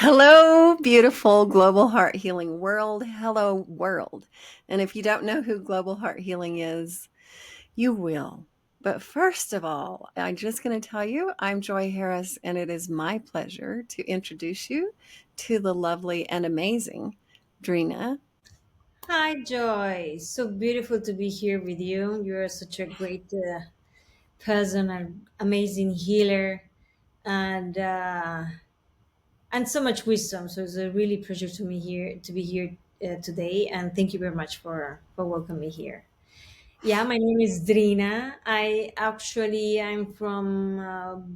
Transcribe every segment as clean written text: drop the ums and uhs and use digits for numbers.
Hello, beautiful global heart healing world. Hello, world. And if you don't know who global heart healing is, you will. But first of all, I'm just going to tell you I'm Joy Harris, and it is my pleasure to introduce you to the lovely and amazing Drina. Hi, Joy. So beautiful to be here with you. You're such a great person, an amazing healer, and uh, and so much wisdom. So it's a really pleasure to be here today. And thank you very much for welcoming me here. Yeah, my name is Drina. I'm from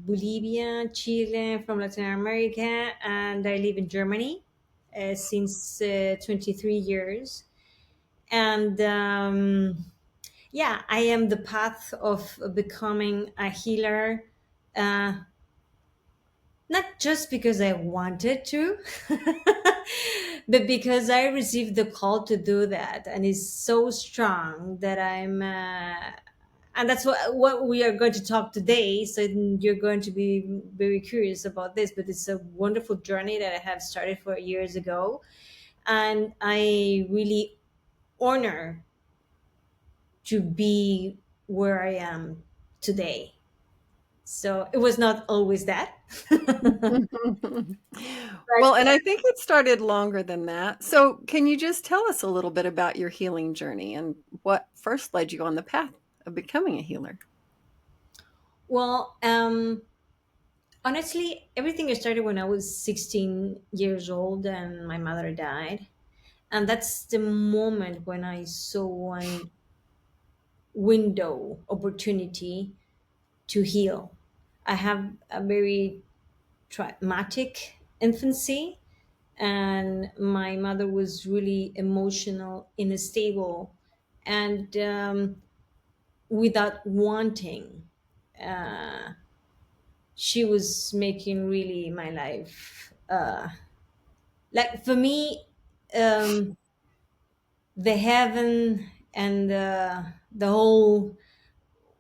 Bolivia, Chile, from Latin America, and I live in Germany since 23 years. And yeah, I am the path of becoming a healer, uh, not just because I wanted to, but because I received the call to do that, and it's so strong that and that's what we are going to talk today. So you're going to be very curious about this, but it's a wonderful journey that I have started 4 years ago, and I really honor to be where I am today. So it was not always that. Well, and But I think it started longer than that. So, can you just tell us a little bit about your healing journey and what first led you on the path of becoming a healer? well, honestly, everything started when I was 16 years old and my mother died. And that's the moment when I saw one window opportunity to heal. I have a very traumatic infancy, and my mother was really emotional, unstable, and without wanting, uh, she was making really my life like for me, um, the heaven and the whole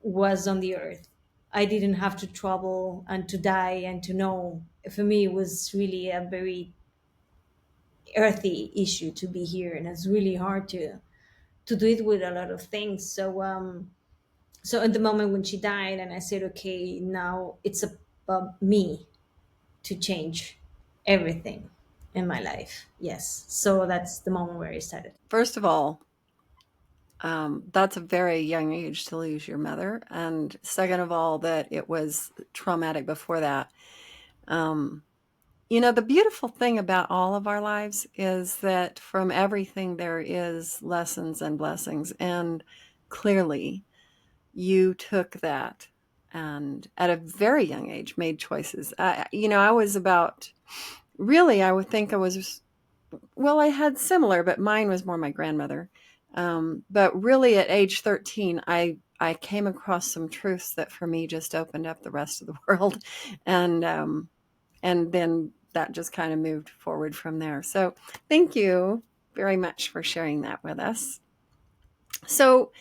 was on the earth. I didn't have to trouble and to die and to know. For me, it was really a very earthy issue to be here, and it's really hard to do it with a lot of things. So at the moment when she died, and I said, okay, now it's about me to change everything in my life. Yes, so that's the moment where I started. First of all, that's a very young age to lose your mother. And second of all, that it was traumatic before that. Um, the beautiful thing about all of our lives is that from everything there is lessons and blessings. And clearly, you took that and at a very young age made choices. I was about, really, I would think I was, well, I had similar, but mine was more my grandmother. But really, at age 13, I came across some truths that for me just opened up the rest of the world, and and then that just kind of moved forward from there. So, thank you very much for sharing that with us. So,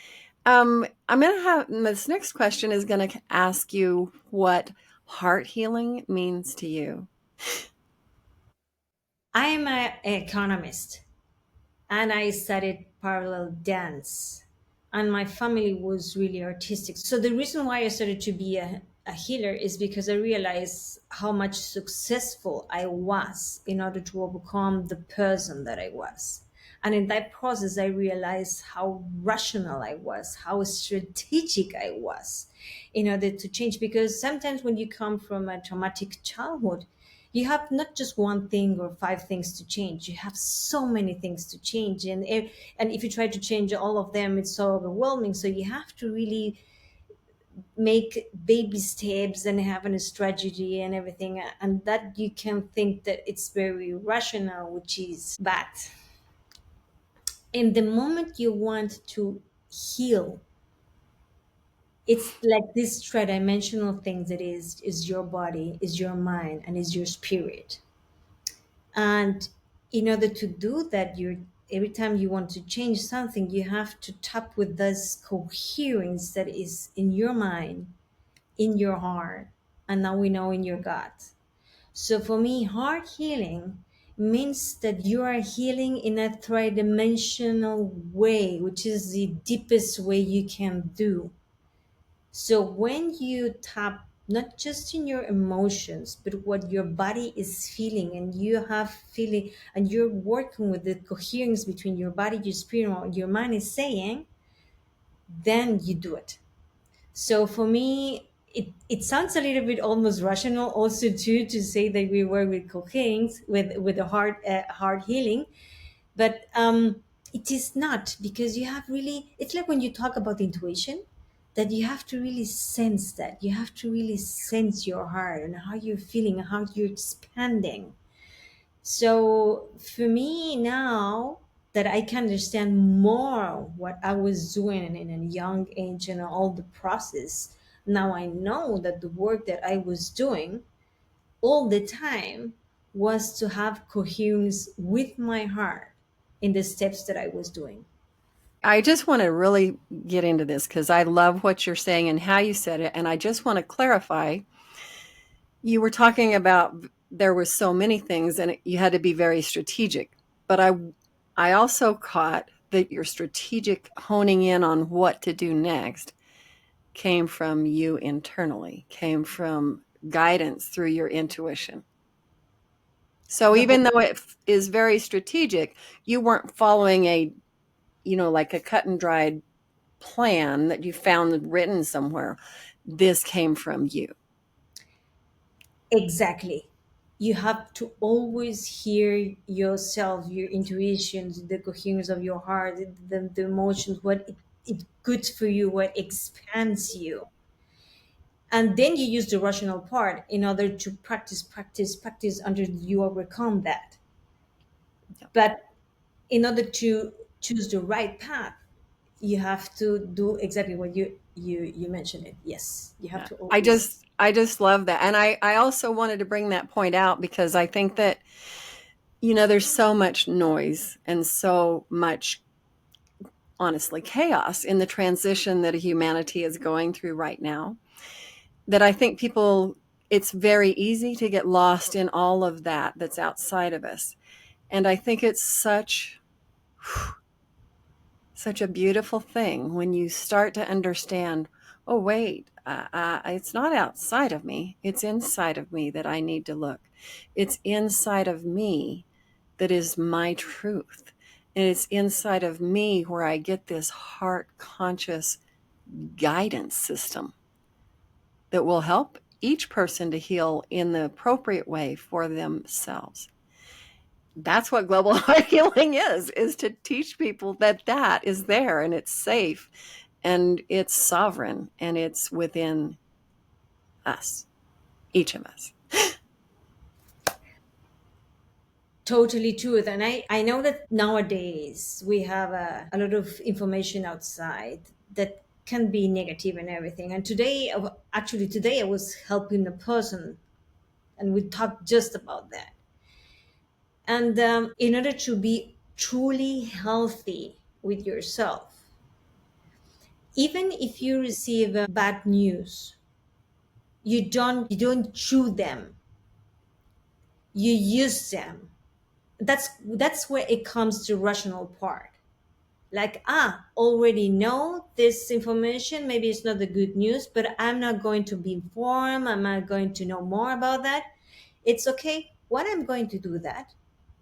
I'm going to have this next question is going to ask you what heart healing means to you. I am an economist, and I studied parallel dance, and my family was really artistic. So the reason why I started to be a healer is because I realized how much successful I was in order to overcome the person that I was. And in that process, I realized how rational I was, how strategic I was in order to change. Because sometimes when you come from a traumatic childhood, you have not just one thing or five things to change. You have so many things to change, and if you try to change all of them, it's so overwhelming. So you have to really make baby steps and have a strategy and everything, and that you can think that it's very rational, which is bad. In the moment you want to heal, it's like this tri-dimensional thing that is your body, is your mind, and is your spirit. And in order to do that, you every time you want to change something, you have to tap with this coherence that is in your mind, in your heart, and now we know in your gut. So for me, heart healing means that you are healing in a three-dimensional way, which is the deepest way you can do. So when you tap not just in your emotions, but what your body is feeling, and you have feeling, and you're working with the coherence between your body, your spirit, and what your mind is saying, then you do it. So for me, it sounds a little bit almost rational also too to say that we work with coherence, with the heart healing, but it is not, because you have really, it's like when you talk about intuition, that you have to really sense, that you have to really sense your heart and how you're feeling and how you're expanding. So for me now, that I can understand more what I was doing in a young age and all the process, now I know that the work that I was doing all the time was to have coherence with my heart in the steps that I was doing. I just want to really get into this because I love what you're saying and how you said it. And I just want to clarify. You were talking about there were so many things and you had to be very strategic. But I also caught that your strategic honing in on what to do next came from you internally, came from guidance through your intuition. So The even whole though it is very strategic, you weren't following like a cut and dried plan that you found written somewhere. This came from you. Exactly. You have to always hear yourself, your intuitions, the coherence of your heart, the emotions, what it good for you, what expands you. And then you use the rational part in order to practice until you overcome that. But in order to choose the right path, you have to do exactly what you mentioned it. Yes, you have Yeah. to I always. just I just love that. And I also wanted to bring that point out because I think that there's so much noise and so much honestly chaos in the transition that humanity is going through right now that I think people it's very easy to get lost in all of that that's outside of us. And I think it's such a beautiful thing when you start to understand, oh, wait, it's not outside of me. It's inside of me that I need to look. It's inside of me that is my truth. And it's inside of me where I get this heart conscious guidance system that will help each person to heal in the appropriate way for themselves. That's what global healing is to teach people that that is there and it's safe and it's sovereign and it's within us, each of us. Totally truth. And I know that nowadays we have a lot of information outside that can be negative and everything. And today I was helping a person, and we talked just about that. And in order to be truly healthy with yourself, even if you receive bad news, you don't chew them, you use them. That's where it comes to rational part. Like, already know this information, maybe it's not the good news, but I'm not going to be informed, I'm not going to know more about that. It's okay, what I'm going to do that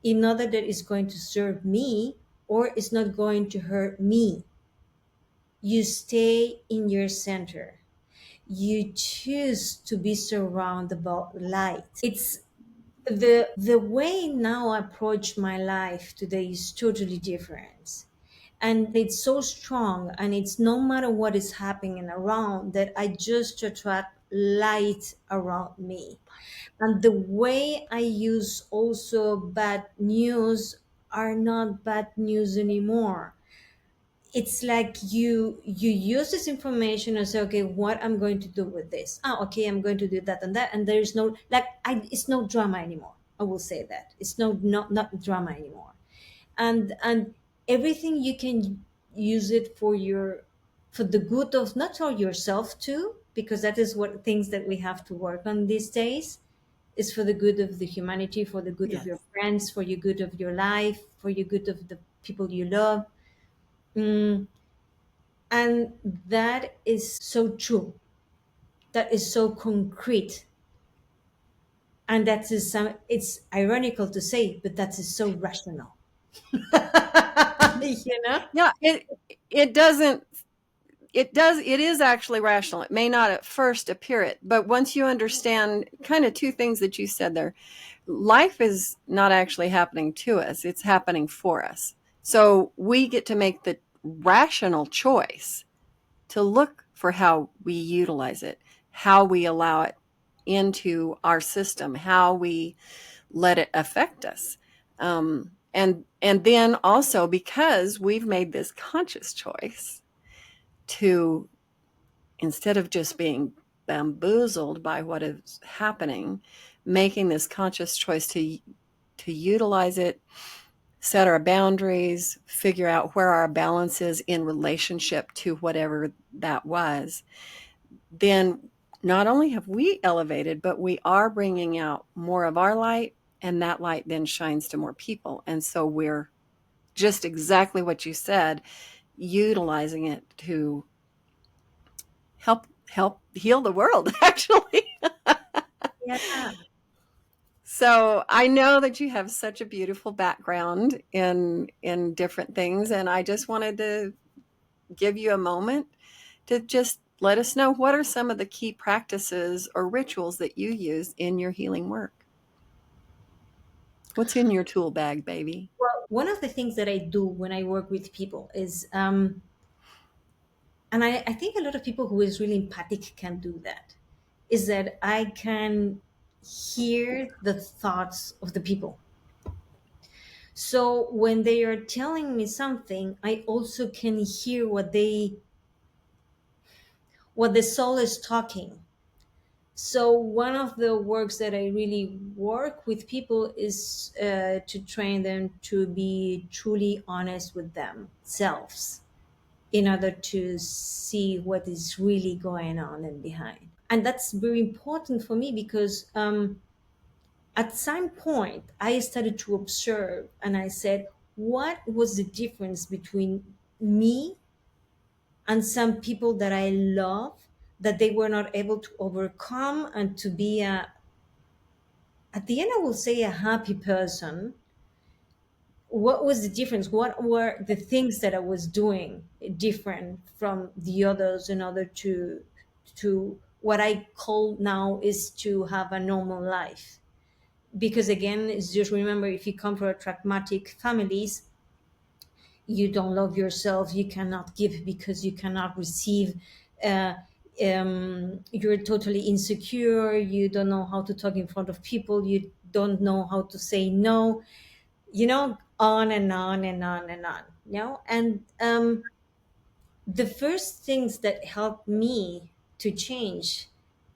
in order that is going to serve me or is not going to hurt me. You stay in your center, you choose to be surrounded by light. It's the way now I approach my life today is totally different, and it's so strong, and it's no matter what is happening around, that I just attract light around me. And the way I use also bad news are not bad news anymore. It's like you use this information and say, okay, what I'm going to do with this, okay, I'm going to do that and that, and there's no, like, it's no drama anymore. I will say that it's not drama anymore. And everything you can use it for your, for the good of not only yourself too, because that is what things that we have to work on these days, is for the good of the humanity, for the good of your Yes. friends, for your good of your life, for your good of the people you love. Mm, and that is so true. That is so concrete. And that is some, it's ironical to say, but that is so rational. You know? Yeah, it doesn't it is actually rational. It may not at first appear it, but once you understand kind of two things that you said there, life is not actually happening to us, it's happening for us. So we get to make the rational choice to look for how we utilize it, how we allow it into our system, how we let it affect us. And then also because we've made this conscious choice to, instead of just being bamboozled by what is happening, making this conscious choice to utilize it, set our boundaries, figure out where our balance is in relationship to whatever that was, then not only have we elevated, but we are bringing out more of our light, and that light then shines to more people. And so we're just exactly what you said, utilizing it to help heal the world actually. Yeah. So I know that you have such a beautiful background in different things, and I just wanted to give you a moment to just let us know what are some of the key practices or rituals that you use in your healing work. What's in your tool bag, baby? Well, one of the things that I do when I work with people is, and I think a lot of people who is really empathic can do that, is that I can hear the thoughts of the people. So when they are telling me something, I also can hear what the soul is talking. So one of the works that I really work with people is to train them to be truly honest with themselves in order to see what is really going on and behind. And that's very important for me because at some point I started to observe and I said, what was the difference between me and some people that I love that they were not able to overcome and to be at the end, I will say a happy person. What was the difference? What were the things that I was doing different from the others in order to what I call now is to have a normal life? Because again, it's just remember, if you come from a traumatic families, you don't love yourself, you cannot give because you cannot receive. uh, you're totally insecure, you don't know how to talk in front of people, you don't know how to say no, on and on and on and on, and the first things that helped me to change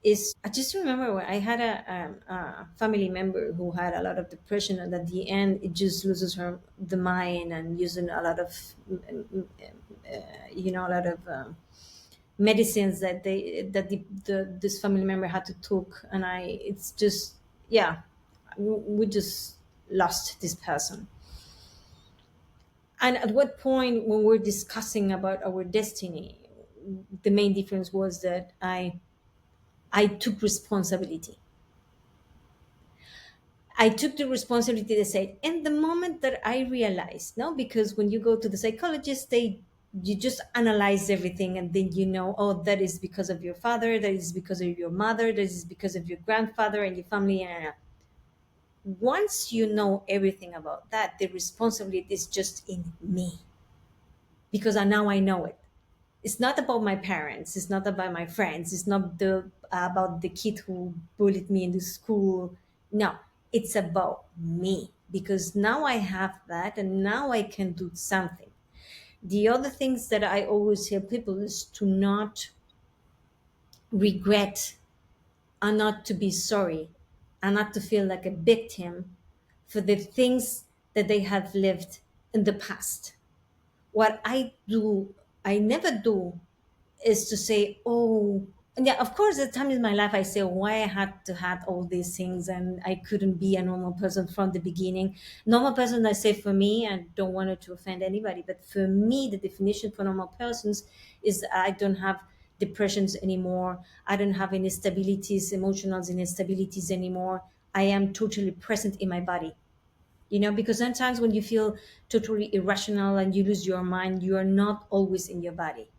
is, I just remember when I had a family member who had a lot of depression, and at the end it just loses her the mind and using a lot of a lot of medicines that this family member had to took, and it's just, yeah, we just lost this person. And at what point when we're discussing about our destiny, the main difference was that I took responsibility. I took the responsibility to say, and the moment that I realized, no, because when you go to the psychologist, you just analyze everything, and then oh, that is because of your father, that is because of your mother, that is because of your grandfather and your family. And once you know everything about that, the responsibility is just in me, because now I know it. It's not about my parents, it's not about my friends, it's not about the kid who bullied me in the school. No, it's about me, because now I have that and now I can do something. The other things that I always tell people is to not regret, and not to be sorry, and not to feel like a victim for the things that they have lived in the past. What I never do is to say, oh, And yeah, of course, at times in my life, I say why I had to have all these things and I couldn't be a normal person from the beginning. Normal person, I say for me, I don't want it to offend anybody, but for me, the definition for normal persons is I don't have depressions anymore. I don't have instabilities, emotional instabilities anymore. I am totally present in my body. Because sometimes when you feel totally irrational and you lose your mind, you are not always in your body.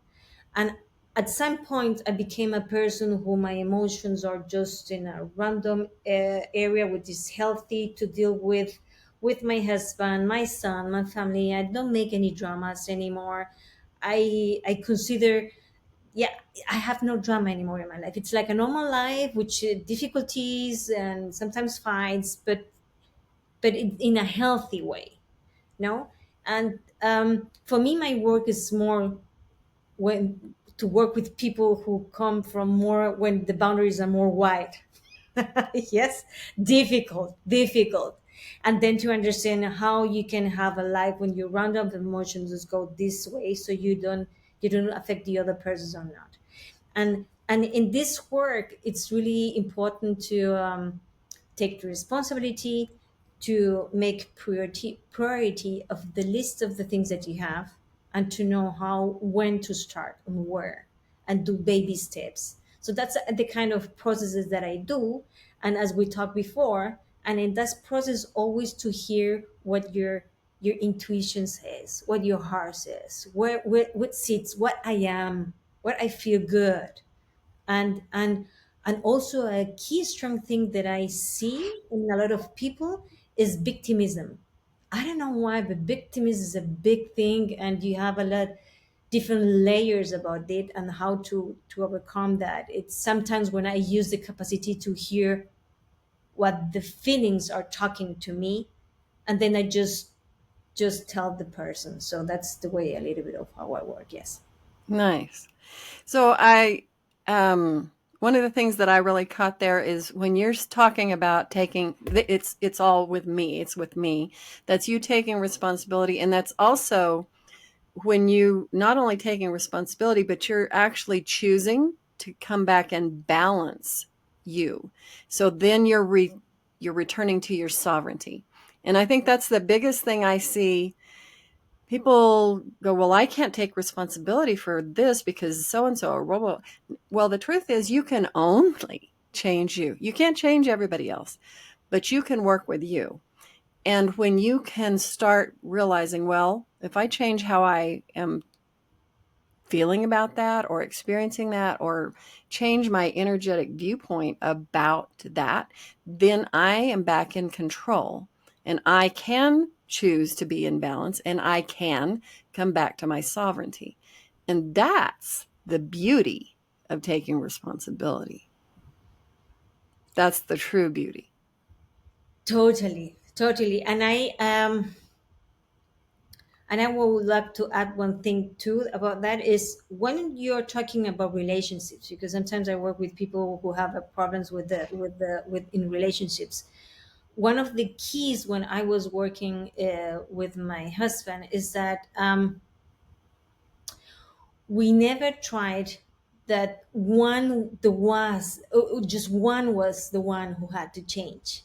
And at some point, I became a person who my emotions are just in a random area, which is healthy to deal with my husband, my son, my family. I don't make any dramas anymore. I consider, yeah, I have no drama anymore in my life. It's like a normal life, which difficulties and sometimes fights, but in a healthy way, no. And for me, my work is more when to work with people who come from more when the boundaries are more wide. Yes, difficult, and then to understand how you can have a life when your random emotions just go this way, so you don't affect the other persons or not. And in this work, it's really important to take the responsibility to make priority of the list of the things that you have, and to know how when to start and where, and do baby steps. So that's the kind of processes that I do. And as we talked before, and in that process, always to hear what your intuition says, what your heart says, where what sits, what I am, what I feel good. And also a key strong thing that I see in a lot of people is victimism. I don't know why, but victimism is a big thing, and you have a lot different layers about it and how to overcome that. It's sometimes when I use the capacity to hear what the feelings are talking to me, and then I just tell the person. So that's the way a little bit of how I work. Yes. Nice. So one of the things that I really caught there is when you're talking about it's all with me. It's with me. That's you taking responsibility. And that's also when you not only taking responsibility, but you're actually choosing to come back and balance you. So then you're returning to your sovereignty. And I think that's the biggest thing I see. People go, well, I can't take responsibility for this because so and so or blah, blah. Well, the truth is you can only change you. You can't change everybody else, but you can work with you. And when you can start realizing, well, if I change how I am feeling about that or experiencing that or change my energetic viewpoint about that, then I am back in control and I can choose to be in balance and I can come back to my sovereignty. And that's the beauty of taking responsibility. That's the true beauty. Totally. And I would like to add one thing too about that is when you're talking about relationships, because sometimes I work with people who have problems with in relationships. One of the keys when I was working with my husband is that we never tried that just one was the one who had to change.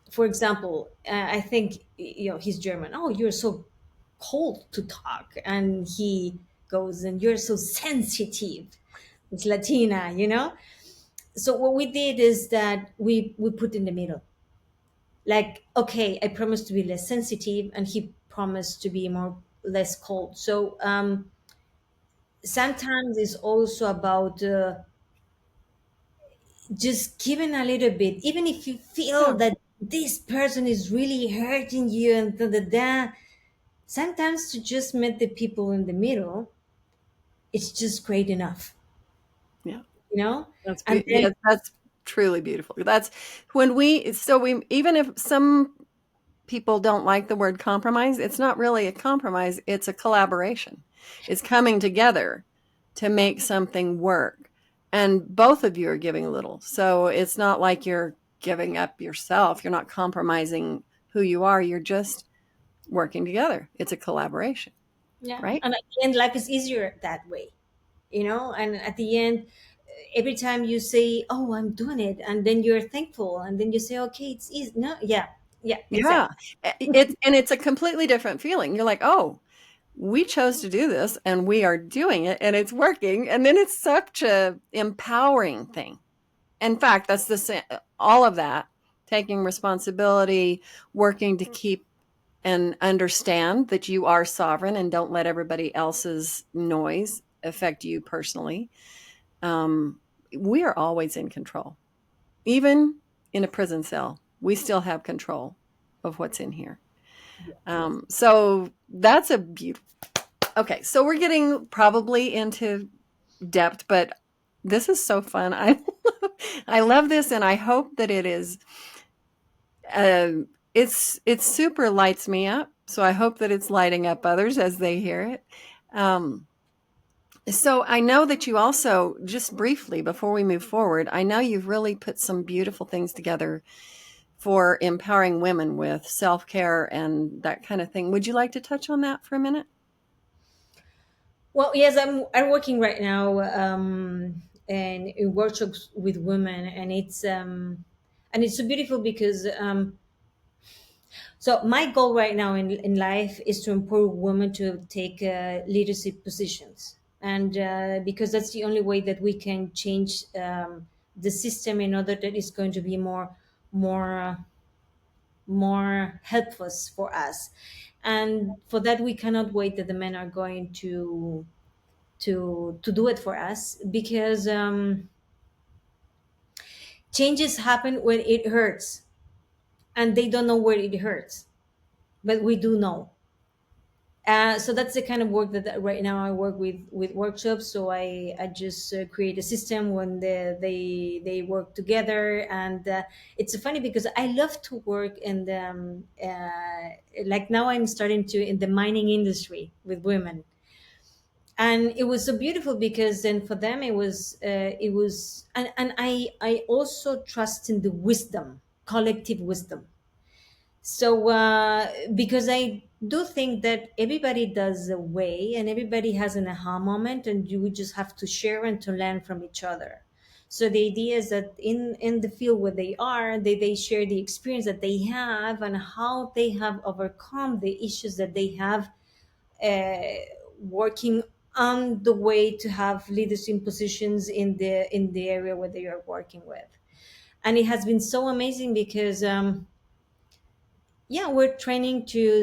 For example, I think he's German. Oh, you're so cold to talk, and he goes, and you're so sensitive. It's Latina. So what we did is that we put in the middle. Like, okay, I promised to be less sensitive, and he promised to be more less cold. So sometimes it's also about just giving a little bit, even if you feel Yeah. that this person is really hurting you and da da da. Sometimes to just meet the people in the middle, it's just great enough, Yeah. you know. That's And then yeah, that's truly beautiful. That's when we even if some people don't like the word compromise, it's not really a compromise, it's a collaboration. It's coming together to make something work. And both of you are giving a little. So it's not like you're giving up yourself. You're not compromising who you are. You're just working together. It's a collaboration, yeah, right? and at the end, life is easier that way. and at the end, every time you say, oh, I'm doing it, and then you're thankful, and then you say, okay, it's easy. No, yeah, yeah, Yeah. exactly. It's a completely different feeling. You're like, "Oh, we chose to do this and we are doing it and it's working." And then it's such a empowering thing. In fact, that's all of that, taking responsibility, working to keep and understand that you are sovereign and don't let everybody else's noise affect you personally. Um, we are always in control. Even in a prison cell, we still have control of what's in here. Yes. So that's a beautiful. Okay, so we're getting probably into depth, but this is so fun. I love this, and I hope that it is. It's super lights me up. So I hope that it's lighting up others as they hear it. Um, so I know that you also, just briefly before we move forward, I know you've really put some beautiful things together for empowering women with self care and that kind of thing. Would you like to touch on that for a minute? Well, yes, I'm working right now, and in workshops with women, and it's so beautiful because so my goal right now in life is to empower women to take leadership positions, and because that's the only way that we can change the system in order that it's going to be more more helpful for us. And for that, we cannot wait that the men are going to do it for us, because changes happen when it hurts, and they don't know where it hurts, but we do know. So that's the kind of work that right now I work with workshops. So I just create a system when they work together, and it's funny because I love to work in the like now I'm starting to in the mining industry with women, and it was so beautiful because then for them it was, and I also trust in the wisdom, collective wisdom. So because I do think that everybody does a way and everybody has an aha moment, and you would just have to share and to learn from each other. So the idea is that in the field where they are, they share the experience that they have and how they have overcome the issues that they have, uh, working on the way to have leadership positions in the area where they are working with. And it has been so amazing because yeah, we're training to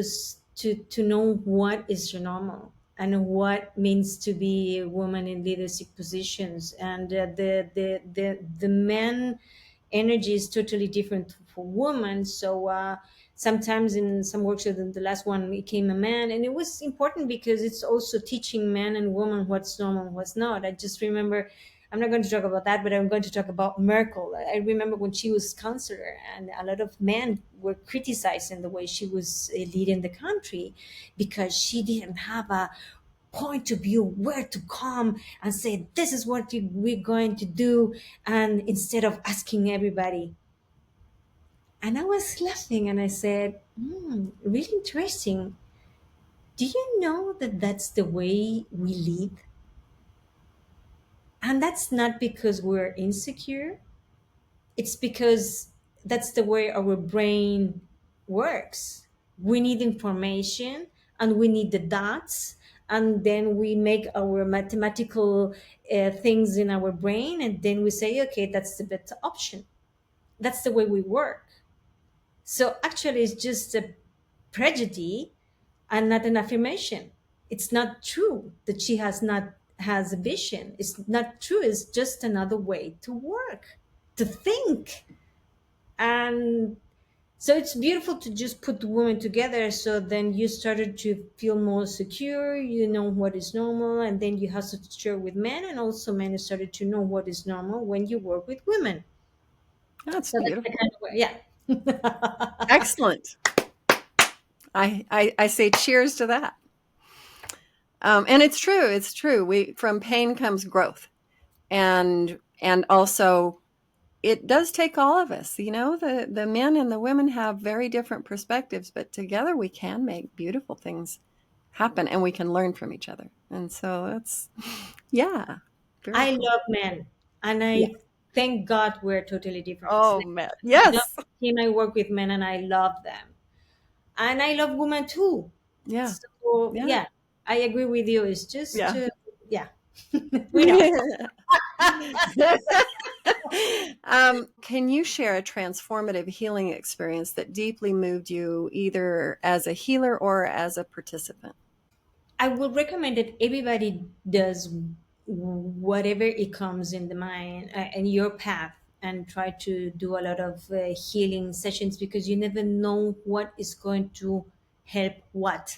know what is normal and what means to be a woman in leadership positions, and the men energy is totally different for women. So sometimes in some workshops, the last one became a man, and it was important because it's also teaching men and women what's normal and what's not. I just remember, I'm not going to talk about that, but I'm going to talk about Merkel. I remember when she was chancellor, and a lot of men were criticizing the way she was leading the country because she didn't have a point of view where to come and say this is what we're going to do, and instead of asking everybody. And I was laughing and I said, really interesting. Do you know that that's the way we lead? And that's not because we're insecure, it's because that's the way our brain works. We need information and we need the dots, and then we make our mathematical things in our brain, and then we say, okay, that's the better option. That's the way we work. So actually, it's just a prejudice and not an affirmation. It's not true that she has a vision. It's not true. It's just another way to work, to think. And so it's beautiful to just put the women together, so then you started to feel more secure, you know what is normal, and then you have to share with men, and also men started to know what is normal when you work with women. That's So that's the beautiful. kind of way, yeah. Excellent. I say cheers to that. And it's true. It's true. We from pain comes growth, and also it does take all of us. You know, the men and the women have very different perspectives, but together we can make beautiful things happen, and we can learn from each other. And so that's, yeah, very I cool. love men, and Yeah. I thank God we're totally different. Oh Like, man. you know, Yes. team I work with men, and I love them, and I love women too. Yeah. So Yeah. yeah, I agree with you. It's just Yeah. yeah, we know. Can you share a transformative healing experience that deeply moved you, either as a healer or as a participant? I would recommend that everybody does whatever it comes in the mind and your path, and try to do a lot of healing sessions, because you never know what is going to help what.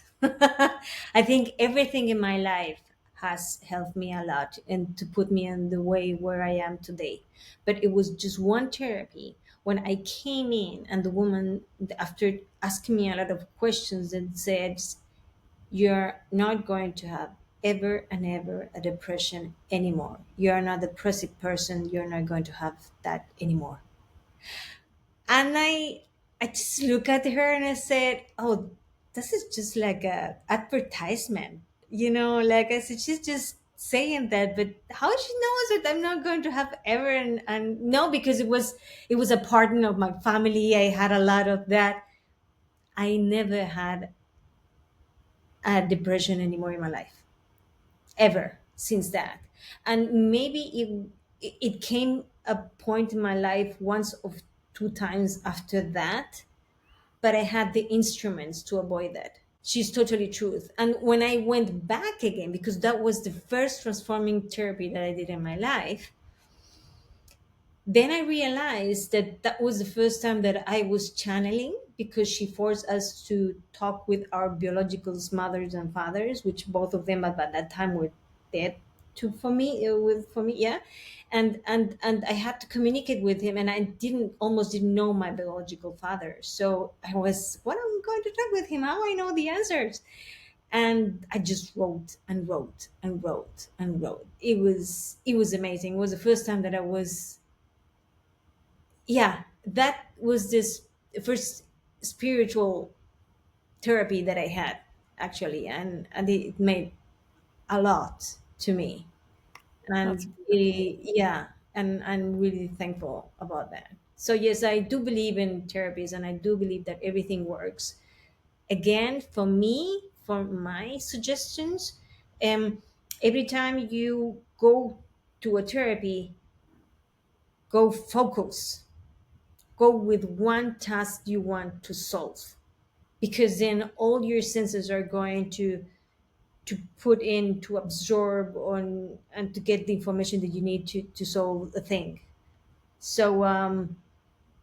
I think everything in my life has helped me a lot and to put me in the way where I am today. But it was just one therapy when I came in, and the woman, after asking me a lot of questions, and said, you're not going to have ever and ever a depression anymore. You're not a depressive person. You're not going to have that anymore. And I just look at her and I said, "Oh, this is just like a advertisement, you know." Like I said, she's just saying that, but how she knows that I'm not going to have ever, and no, because it was a part of my family. I had a lot of that. I never had a depression anymore in my life, ever since that. And maybe it came a point in my life once or two times after that, but I had the instruments to avoid that. She's totally truth. And when I went back again, because that was the first transforming therapy that I did in my life, then I realized that that was the first time that I was channeling, because she forced us to talk with our biological mothers and fathers, which both of them at that time were dead. To for me, with for me, yeah, and I had to communicate with him, and I didn't almost didn't know my biological father, so I was, what am I going to talk with him? How I know the answers? And I just wrote and wrote and wrote and wrote. It was amazing. It was the first time that I was, yeah, that was this first spiritual therapy that I had, actually, and it made a lot to me. That's And yeah, and I'm really thankful about that. So yes, I do believe in therapies, and I do believe that everything works. Again, for me, for my suggestions, um every time you go to a therapy, go focus, go with one task you want to solve, because then all your senses are going to put in, to absorb on, and to get the information that you need to solve a thing. So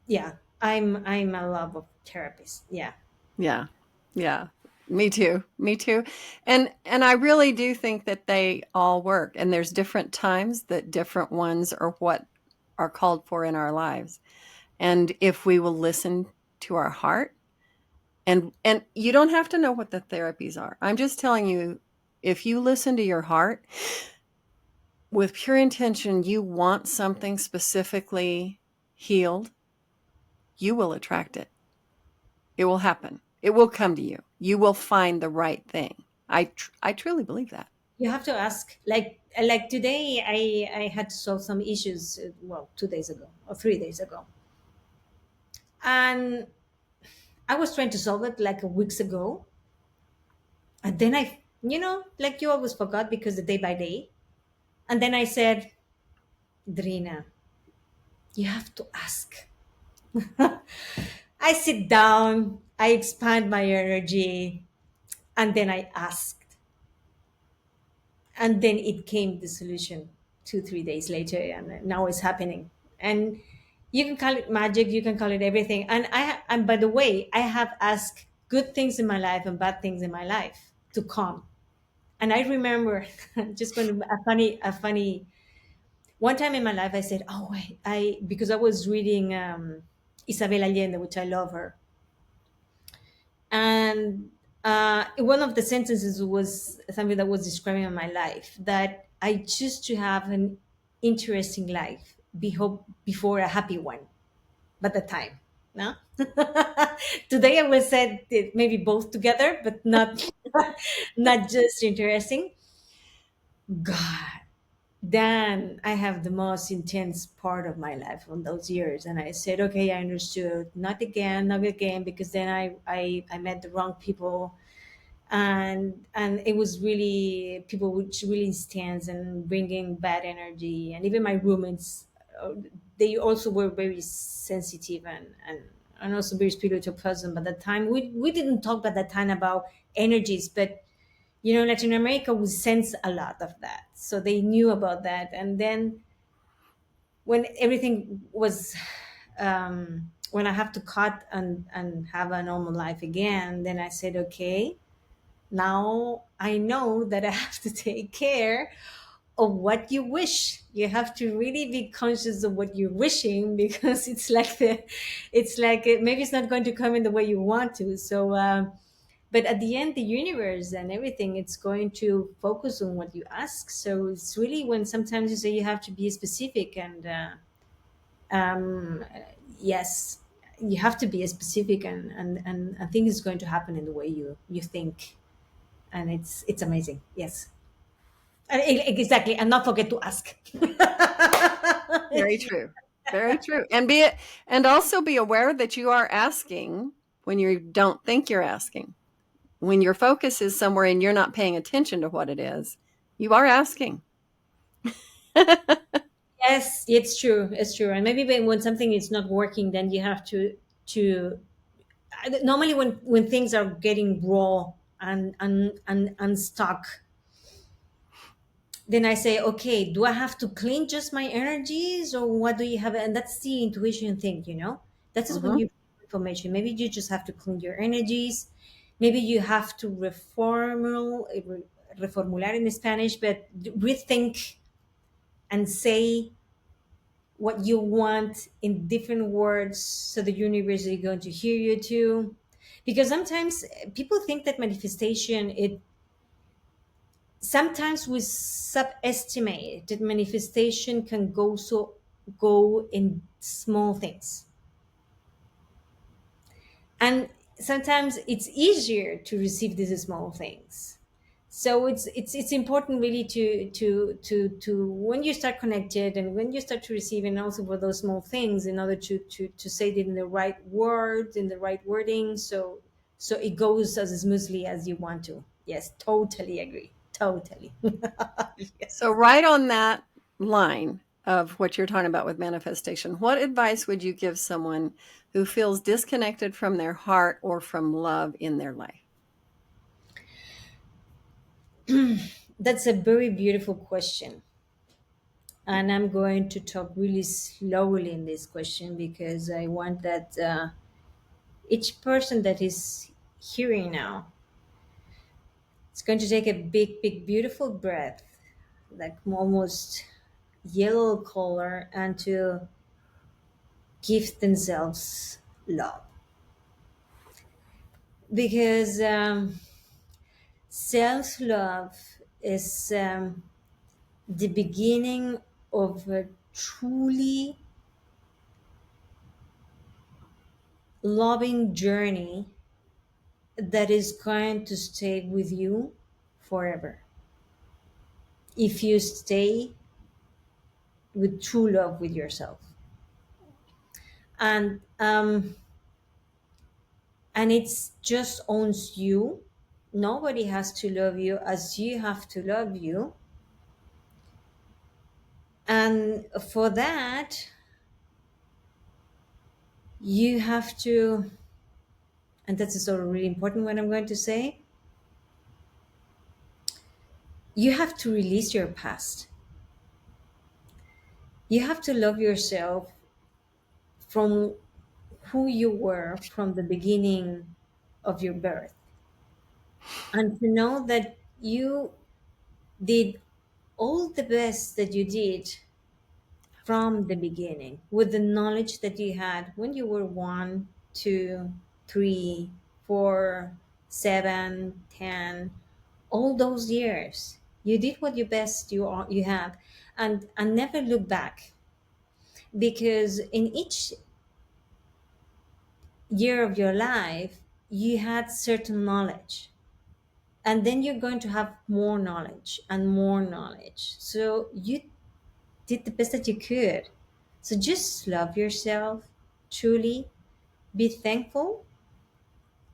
yeah, I'm a love of therapists, yeah. Yeah. Yeah. Me too. Me too. And I really do think that they all work, and there's different times that different ones are what are called for in our lives. And if we will listen to our heart, and you don't have to know what the therapies are. I'm just telling you, if you listen to your heart with pure intention, you want something specifically healed, you will attract it. It will happen. It will come to you. You will find the right thing. I truly believe that. You have to ask, like today, I had to solve some issues, well, 2 days ago or 3 days ago, and I was trying to solve it like weeks ago. And then I, like you always forgot, because the day by day. And then I said, Drina, you have to ask. I sit down, I expand my energy, and then I asked. And then it came the solution 2, 3 days later, and now it's happening. And you can call it magic, you can call it everything. And by the way, I have asked good things in my life and bad things in my life to come. And I remember, just going to a funny one time in my life, I said, "Oh, I because I was reading Isabel Allende, which I love her, and one of the sentences was something that was describing my life, that I choose to have an interesting life before a happy one, but the time, no." Today I will say that maybe both together, but not not just interesting. God, then I have the most intense part of my life on those years, and I said, okay, I understood. Not again, not again, because then I met the wrong people, and it was really people which really stands and bringing bad energy, and even my roommates, they also were very sensitive and also very spiritual person. But at that time we didn't talk at that time about energies, but Latin America would sense a lot of that, so they knew about that. And then when everything was when I have to cut and have a normal life again, then I said, okay, now I know that I have to take care of what you wish. You have to really be conscious of what you're wishing, because maybe it's not going to come in the way you want to. So but at the end, the universe and everything, it's going to focus on what you ask. So it's really, when sometimes you say you have to be specific, and um, yes, you have to be specific, and I think it's going to happen in the way you think. And it's amazing. Yes. Exactly, and not forget to ask. Very true. Very true. And also be aware that you are asking when you don't think you're asking. When your focus is somewhere and you're not paying attention to what it is, you are asking. Yes, it's true. It's true. And maybe when something is not working, then you have to normally when things are getting raw and stuck, then I say, okay, do I have to clean just my energies, or what do you have? And that's the intuition thing. That is when Mhm. you information. Maybe you just have to clean your energies. Maybe you have to reformular in Spanish, but rethink and say what you want in different words, so the universe is going to hear you too. Because sometimes people think that manifestation, it sometimes we subestimate that manifestation can go in small things, and sometimes it's easier to receive these small things. So it's important really to when you start connected, and when you start to receive, and also for those small things, in order to say it in the right words, in the right wording, so it goes as smoothly as you want to. Yes, totally agree, totally. So, Yes. right on that line of what you're talking about with manifestation, what advice would you give someone who feels disconnected from their heart or from love in their life? That's a very beautiful question. And I'm going to talk really slowly in this question, because I want that each person that is hearing now is going to take a big, big, beautiful breath, like almost yellow color, and to give themselves love. Because self love is the beginning of a truly loving journey that is going to stay with you forever, if you stay with true love with yourself. And it's just owns you. Nobody has to love you as you have to love you. And for that, you have to, and that's sort of really important what I'm going to say, you have to release your past. You have to love yourself from who you were from the beginning of your birth, and to know that you did all the best that you did from the beginning, with the knowledge that you had when you were 1, 2, 3, 4, 7, 10, all those years. You did what you best you have, and never look back, because in each year of your life, you had certain knowledge, and then you're going to have more knowledge and more knowledge. So you did the best that you could. So just love yourself truly, be thankful,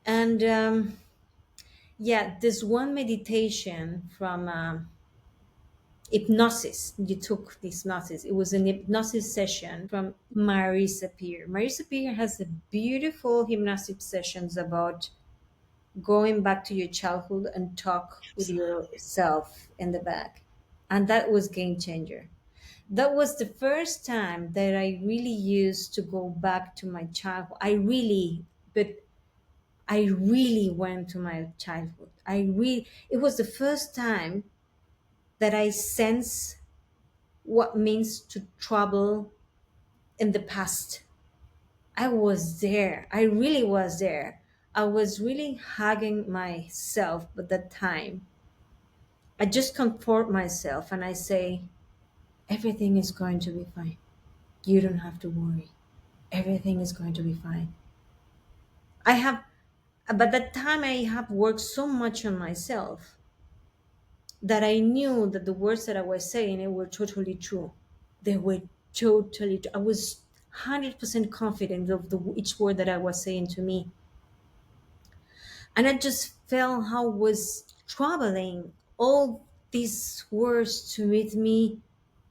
and yeah, there's one meditation from hypnosis. You took this hypnosis. It was an hypnosis session from Marisa Peer. Marisa Peer has a beautiful hypnosis sessions about going back to your childhood and talk with yourself in the back. And that was game changer. That was the first time that I really used to go back to my childhood. I really went to my childhood. It was the first time that I sense what means to travel in the past. I was there. I really was there. I was really hugging myself at that time. I just comfort myself and I say, everything is going to be fine. You don't have to worry. Everything is going to be fine. I have, but that time I have worked so much on myself that I knew that the words that I was saying it were totally true. They were totally true. I was 100% confident of each word that I was saying to me. And I just felt how was troubling all these words to meet me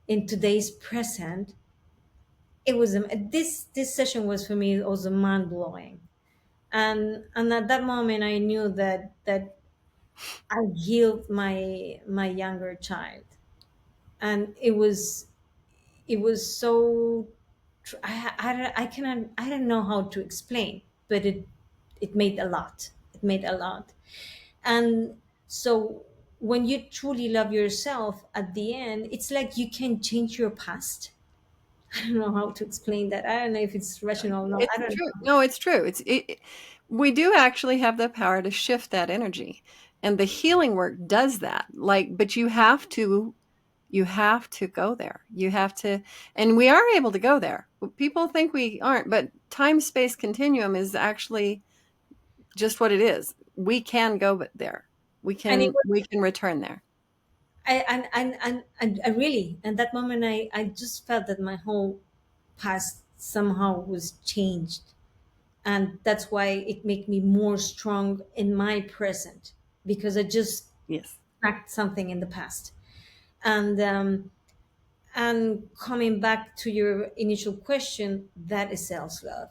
in today's present. It was this session was for me also mind blowing, and at that moment I knew that I healed my younger child, and it was so I cannot, I don't know how to explain, but it made a lot. It made a lot. And so when you truly love yourself at the end, it's like you can change your past. I don't know how to explain that. I don't know if it's rational or not. It's I don't true. know. No, it's true. We do actually have the power to shift that energy. And the healing work does that. Like, but you have to go there. You have to, and we are able to go there. People think we aren't, but time space continuum is actually just what it is. We can go there. We And it can was we can return there. and I really, in that moment I just felt that my whole past somehow was changed, and that's why it made me more strong in my present, because I just Yes. cracked something in the past. And um and coming back to your initial question, that is self-love.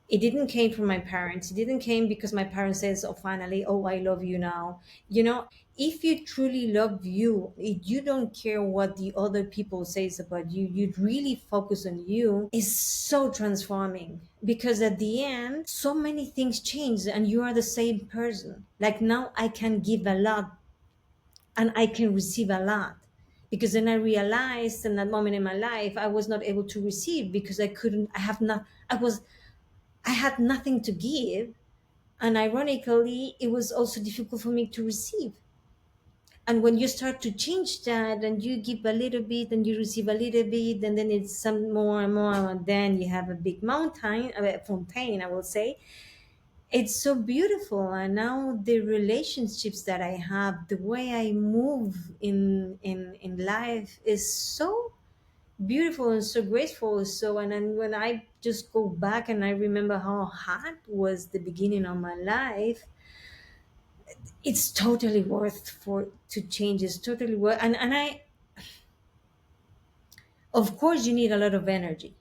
It didn't came from my parents. It didn't came because my parents says, oh, finally, oh, I love you now. If you truly love you, you don't care what the other people says about you. You really focus on you. Is so transforming, because at the end so many things change and you are the same person. Like now I can give a lot and I can receive a lot, because then I realized in that moment in my life I was not able to receive because I couldn't. I had nothing to give, and ironically it was also difficult for me to receive. And when you start to change that and you give a little bit and you receive a little bit, and then it's some more and more, and then you have a big mountain, a fontaine, I will say. It's so beautiful. And now the relationships that I have, the way I move in life is so beautiful and so graceful. So, and then when I just go back and I remember how hard was the beginning of my life, it's totally worth for to change. It's totally worth. And I, of course, you need a lot of energy.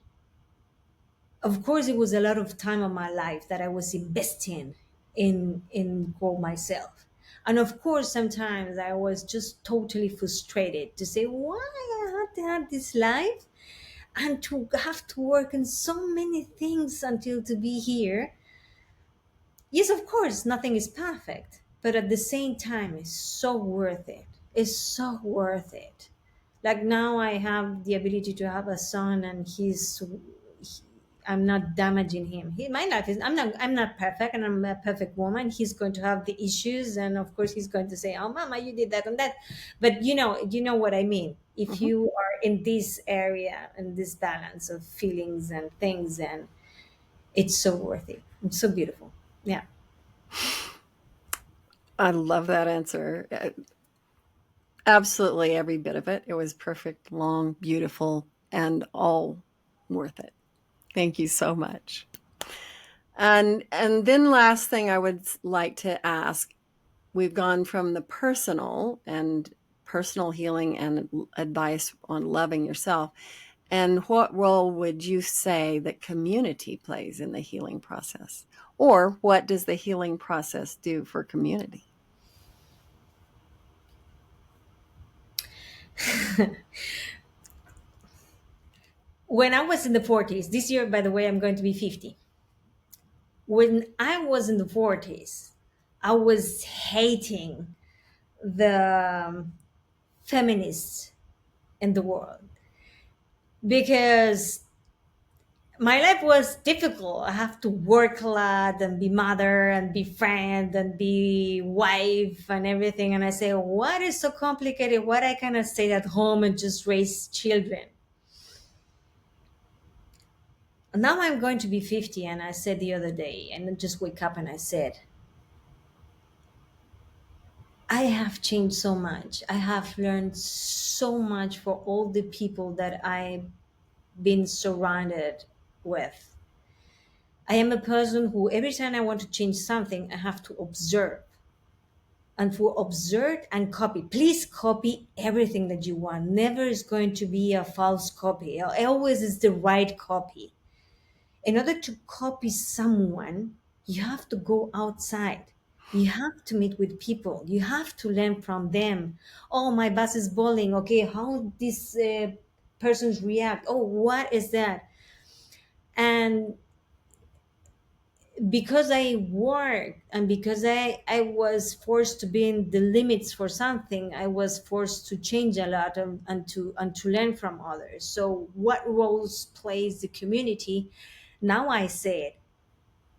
Of course, it was a lot of time of my life that I was investing in grow myself. And of course, sometimes I was just totally frustrated to say why I had to have this life and to have to work on so many things until to be here. Yes, of course, nothing is perfect, but at the same time, it's so worth it. It's so worth it. Like now, I have the ability to have a son, and I'm not damaging him. My life is. I'm not perfect, and I'm a perfect woman. He's going to have the issues, and of course, he's going to say, "Oh, Mama, you did that and that." But you know what I mean. If Mhm. you are in this area and this balance of feelings and things, and it's so worth it. It's so beautiful. Yeah. I love that answer. Absolutely every bit of it. It was perfect, long, beautiful, and all worth it. Thank you so much. And then last thing I would like to ask, we've gone from the personal and personal healing and advice on loving yourself. And what role would you say that community plays in the healing process? Or what does the healing process do for community? When I was in the 40s, this year, by the way, I'm going to be 50. When I was in the 40s, I was hating the feminists in the world because my life was difficult. I have to work a lot and be mother and be friend and be wife and everything. And I say, what is so complicated? What I cannot stay at home and just raise children? Now I'm going to be 50, and I said the other day, and I just wake up and I said, I have changed so much. I have learned so much for all the people that I've been surrounded with. I am a person who, every time I want to change something, I have to observe. And for observe and copy, please copy everything that you want. Never is going to be a false copy. Always is the right copy. In order to copy someone, you have to go outside. You have to meet with people. You have to learn from them. Oh, my boss is bullying. Okay, how these persons react? Oh, what is that? And because I worked and because I was forced to be in the limits for something, I was forced to change a lot and to learn from others. So what roles plays the community? Now I say it.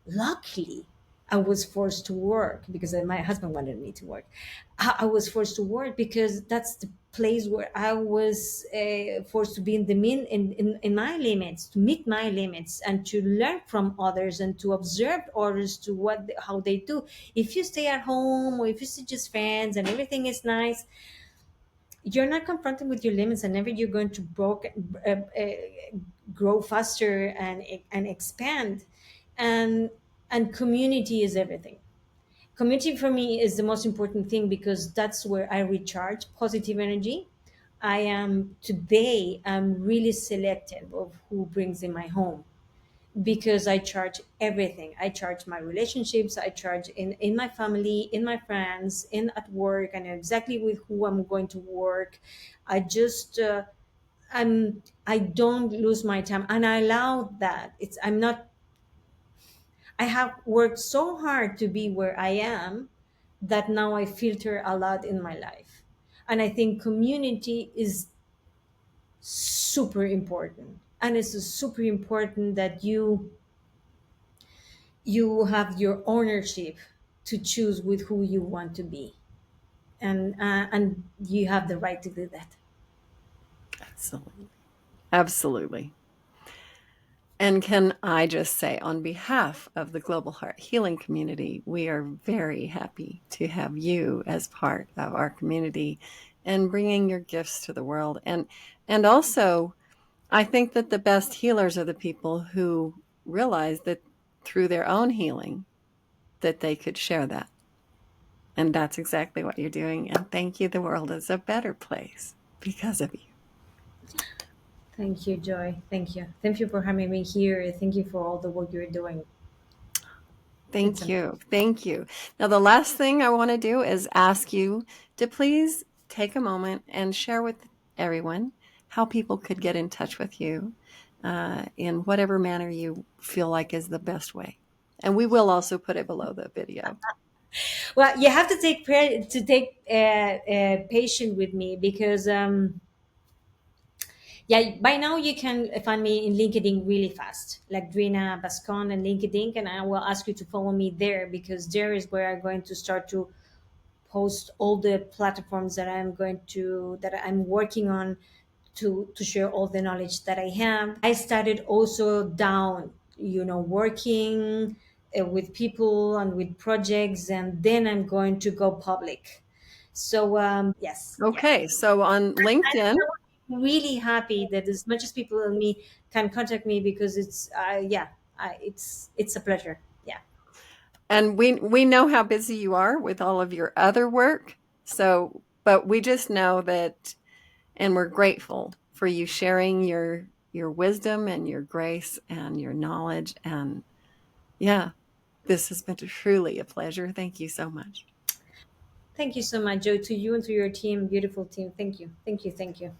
Luckily, I was forced to work because my husband wanted me to work. I was forced to work because that's the place where I was forced to be in the in my limits, to meet my limits, and to learn from others and to observe others to how they do. If you stay at home or if you see just friends and everything is nice, you're not confronted with your limits, and never you're going to grow faster and expand. And and community is everything. Community for me is the most important thing because that's where I recharge positive energy. I'm really selective of who brings in my home because I charge everything. I charge my relationships, I charge in my family, in my friends, in at work, and exactly with who I'm going to work. I just I don't lose my time, and I allow that. I'm not. I have worked so hard to be where I am that now I filter a lot in my life, and I think community is super important, and it's super important that you have your ownership to choose with who you want to be, and you have the right to do that. Absolutely. Absolutely. And can I just say, on behalf of the Global Heart Healing community, we are very happy to have you as part of our community and bringing your gifts to the world. And also, I think that the best healers are the people who realize that through their own healing that they could share that. And that's exactly what you're doing. And thank you. The world is a better place because of you. Thank you, Joy. Thank you for having me here. Thank you for all the work you're doing. It's Thank amazing. you. Thank you. Now, the last thing I want to do is ask you to please take a moment and share with everyone how people could get in touch with you in whatever manner you feel like is the best way. And we will also put it below the video. Well, you have to take patient with me because yeah, by now you can find me in LinkedIn really fast, like Drina Bascon and LinkedIn, and I will ask you to follow me there because there is where I'm going to start to post all the platforms that I'm working on to share all the knowledge that I have. I started also down, working with people and with projects, and then I'm going to go public. So yes, yes. Okay, so on And LinkedIn, I'm really happy that as much as people and me can contact me, because it's yeah, it's a pleasure. Yeah. and we know how busy you are with all of your other work. So, but we just know that, and we're grateful for you sharing your wisdom and your grace and your knowledge. And yeah, this has been truly a pleasure. Thank you so much. Thank you so much, Joe, to you and to your team, beautiful team. Thank you, thank you, thank you.